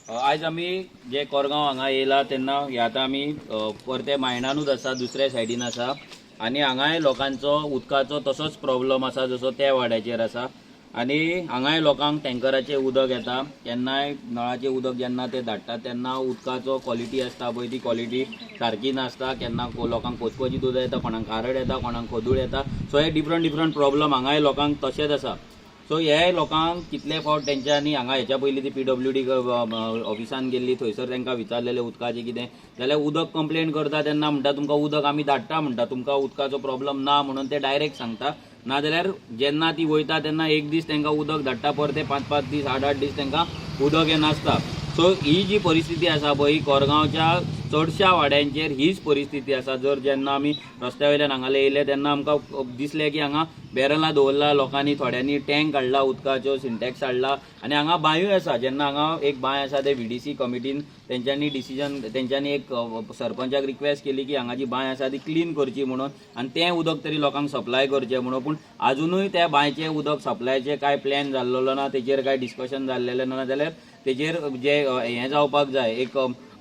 आज आम्ही जे कोरगांव हांगा येयला तेन्ना आता आम्ही परते मायणानूच आसा, दुसऱ्या सायडीन आसा आणि हांगाय लोकांचो उदकाचो तसोच प्रॉब्लेम आसा जसो त्या वाड्याचेर आसा आणि हांगाय लोकांक टँकराचें उदक येता, केन्नाय नळाचें उदक जेन्ना ते धाडटात तेन्ना उदकाचो क्वॉलिटी आसता पळय ती क्वॉलिटी सारकी नासता, केन्ना लोकांक कोचकोचीत उदक येता, कोणाक खारट येता, कोणाक खोदूळ येता, सो हे डिफरंट प्रॉब्लेम हांगाय लोकांक तशेंच आसा। सो हे लोकांक कितले फावट तेंच्यांनी हांगा हेच्या पयलीं ती PWD ऑफिसान गेल्ली, थंयसर तांकां विचारलेलें उदकाचें कितें जाल्यार उदक कंप्लेन करता तेन्ना म्हणटा तुमकां उदक आमी धाडटा म्हणटा, तुमकां उदकाचो प्रॉब्लेम ना म्हणून ते डायरेक्ट सांगता। नाजाल्यार जेन्ना ती वयता तेन्ना एक दीस तांकां उदक धाडटा, परते 5-5 दीस 8-8 दीस तांकां उदक नासता। सो ही जी परिस्थिती आसा पळय कोरगांवच्या चडशा वाड्यांचेर हीच परिस्थिती आसा। जर जेन्ना आमी रस्त्या वयल्यान हांगाले येयले तेन्ना आमकां दिसलें की हांगा बॅरलां दवरला लोकांनी, थोड्यांनी टँक हाडला उदकाच्यो, सिंटॅक्स हाडला आणि हांगा बांयूय आसा। जेन्ना हांगा एक बांय आसा ते VDC कमिटीन तेंच्यांनी एक सरपंचाक रिक्वेस्ट केली की हांगा जी बांय आसा ती क्लीन करची म्हणून आणि तें उदक तरी लोकांक सप्लाय करचें म्हणून, पूण अजुनूय त्या बांयचें उदक सप्लायचें कांय प्लॅन जाल्लो ना, तेजेर कांय डिस्कशन जाल्लेलें ना, जाल्यार तेजेर जे हें जावपाक जाय, एक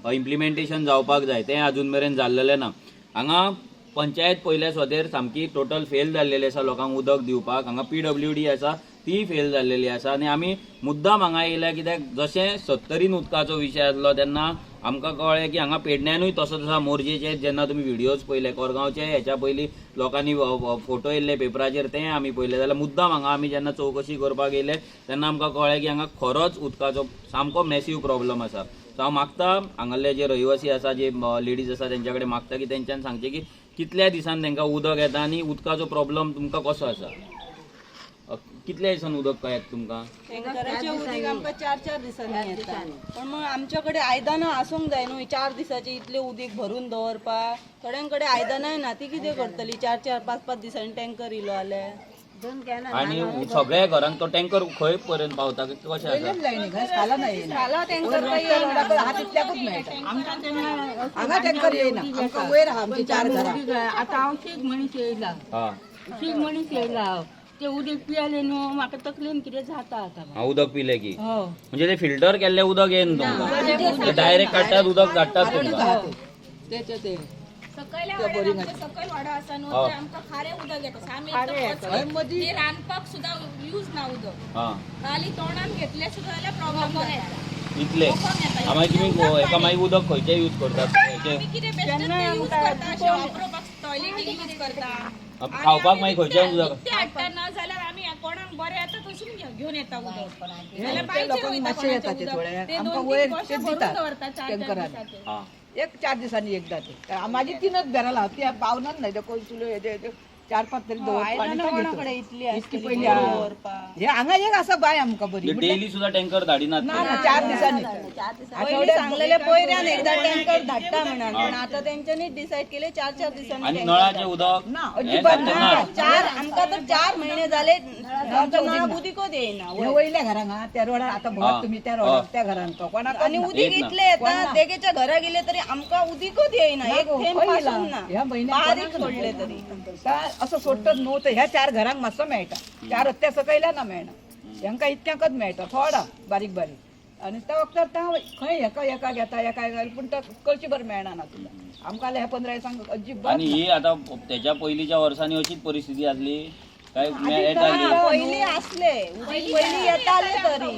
इम्प्लिमेंटेशन जावपाक जाय, तें अजून मेरेन जाल्लेलें ना। हांगा पंचायत पयल्या सुवातेर सामकी टोटल फेल जाल्लेली आसा लोकांक उदक दिवपाक। हांगा PWD आसा ती फेल जाल्लेली आसा आणि आमी मुद्दाम हांगा येयल्या कित्याक जशें 70रीन उदकाचो विशय आसलो तेन्ना आमकां कळ्ळें की हांगा पेडण्यानूय तसोच आसा। मोरजेचे जेन्ना तुमी व्हिडियोज पळयले, कोरगांवचे हेच्या पयलीं लोकांनी फोटो येयल्ले पेपराचेर तें आमी पळयले, जाल्यार मुद्दाम हांगा आमी जेन्ना चवकशी करपाक येयले तेन्ना आमकां कळ्ळें की हांगा खरोच उदकाचो सामको मॅसिव्ह प्रॉब्लेम आसा। सो हांव मागता हांगाले जे रहिवासी आसा, जे लेडीज आसा तेंच्या कडेन मागता की तेंच्यांनी सांगचें की कितल्या दिसान तांकां उदक येता आणि उदकाचो प्रॉब्लेम तुमकां कसो आसा, कितल्या दिसान उदक येता तुमकां? टँकराचें उदक आमकां 4-4 दिसांनी येता, पण मग आमच्या कडेन आयदनां आसूंक जाय न्हू 4 दिसाचें इतलें उदीक भरून दवरपाक। थोड्यां कडेन आयदनांय ना, ती कितें करतली 4-4, 5-5 दिसांनी टँकर इलो जाल्यार। आणि सगळ्या घरांक तो टँकर खंय पर्यंत पावता, कशें आसा? खाला टँकर हांगा टँकर येयना, आमकां वयर आहा आमची 4 घरां। आता हांव शीक मनीस येयला, शीक मनीस येयला, ते उदक पियाले न्हू म्हाका तकलेन कितें जाता आता। उदक पिलें की म्हणजे ते फिल्टर केल्लें उदक येना तुमकां, डायरेक्ट काडटात उदक धाडटात तुमकां। तेचे ते सकयल वाडा आसा न्हू, ते आमकां खारें उदक येता, आमी ते रांदपाक सुद्दां यूज ना उदक, खाली तोंडान घेतले सुद्दां जाल्यार प्रॉब्लेम जाता इतले। मागीर तुमी एका मागीर उदक खंयचें यूज करतात? आमी कितें बेश्टेच ते यूज करता, अशें वापरपाक टॉयलेटीक यूज करता, खावपाक मागीर खंयचें उदक? ते हाडटा ना जाल्यार आमी कोणाक बरें येता तसून घेवन येता उदक, जाल्यार ते बायचेर लोकांक वयता मातशें येता ते कोणाचें थोडे, उदक, ते आमकां 2-3 वयर वर्सां ते भरून दितात दवरता 4-4 टँकरान। दिसाचे। एक 4 दिसांनी एकदा ते माझी 3च बॅरल आहा, ती पावनात नाही, ते कोचुल्यो हेजे 4-5 तरी दवरता इतकी पयली हे हांगा एक आसा बाय आमकां बरी डेली सुद्धा टँकर धाडिनात ना 4 दिसांनी। पयलीं सांगलेले पयऱ्यान एकदा टँकर धाडटा म्हणून, पण आता तेंच्यांनी डिसायड केले 4-4 दिसांनी आणि नळाचें उदक ना अजिबात ना। आमकां तर 4 महिने झाले आमच्या नळाक उदीकच येयना। हे वयल्या घरांक हा त्या रोडार आता भोंवत तुम्ही त्या रोडार त्या घरांक कोणाक आणि उदीक इतले येता, देगेच्या घरा गेले तरी आमकां उदीकच येयना, एक थेंब पासून ना, ह्या बारीक सोडले तरी। असं सोडटच न्हू, तर ह्या 4 घरांक मातसो मेळटा, 4 रस्त्या सकयल्या ना मेळना, हांकां इतक्याकच मेळटा थोडा बारीक बारीक। आणि त्या वखदार खंय एका घेता एका पूण तो कळची बरें मेळना ना तुला आमकां ह्या 15 दिसांक अजिबात। आणि ही आता त्याच्या पहिलीच्या वर्षांनी अशीच परिस्थिती असली काय पयलीं असले उदीक पयलीं येताले तरी,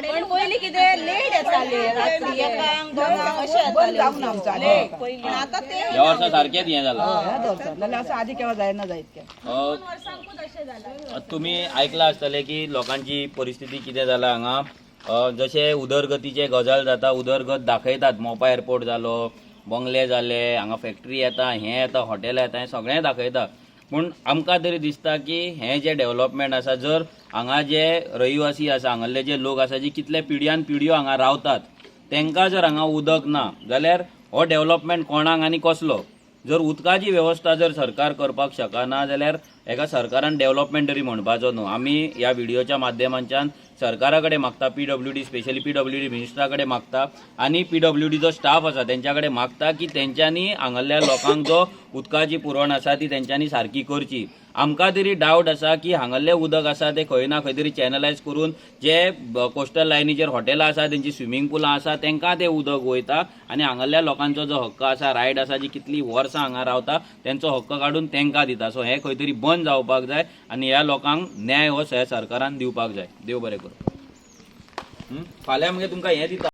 पण पयलीं कितें लेट येताले, रात्री 1-2 अशें येताले पयलीं, पण आतां ते या वर्सा सारखेंच हें जालां। जाल्यार असं आधी केव्हा जायना जायत वर्सांकूच अशें जालां। तुम्ही ऐकला आसतले की लोकांची परिस्थिती कितें जाला हांगा, जशें उदरगतीचे गजाल जाता, उदरगत दाखयतात, मोपा एअरपोर्ट जालो, बंगले जाले, हांगा फॅक्टरी येता, हें येता, हॉटेलां येता, हें सगळें दाखयता। पूण आमकां तरी दिसता की हें जें डेव्हलपमेंट आसा, जर हांगा जे रहिवासी आसा, हांगाले जे लोक आसा, जे कितले पिढ्यान पिढ्यो हांगा रावतात, तांकां जर हांगा उदक ना जाल्यार हो डेव्हलपमेंट कोणाक आनी कसलो? जर उदकाची वेवस्था जर सरकार करपाक शकना जाल्यार हेका सरकारान डेव्हलपमेंट तरी म्हणपाचो न्हू। आमी ह्या व्हिडिओच्या माध्यमांच्यान सरकारा कडेन मागता, PWD स्पेशली PWD मिनिस्टरा कडेन मागता आनी PWD जो स्टाफ आसा तेंच्या कडेन मागता की तेंच्यांनी हांगासरल्या लोकांक जो उदकाची पुरवण आसा ती तेंच्यांनी सारकी करची. आमकां तरी डावट आसा की हांगासरलें उदक आसा तें खंय ना खंय तरी चॅनलायज करून जे कोस्टल लायनीचेर हॉटेलां आसा तेंची स्विमींग पुलां आसा तेंकां तें उदक वयता आनी हांगासरल्या लोकांचो जो हक्क आसा, रायट आसा, जी कितलीं वर्सां हांगा रावता तेंचो हक्क काडून तेंकां दिता. सो हें खंय तरी बंद जावपाक जाय आनी ह्या लोकांक न्याय हो सरकारान दिवपाक जाय. देव बरें करूं. फाल्यां मागीर तुमकां हें दिता.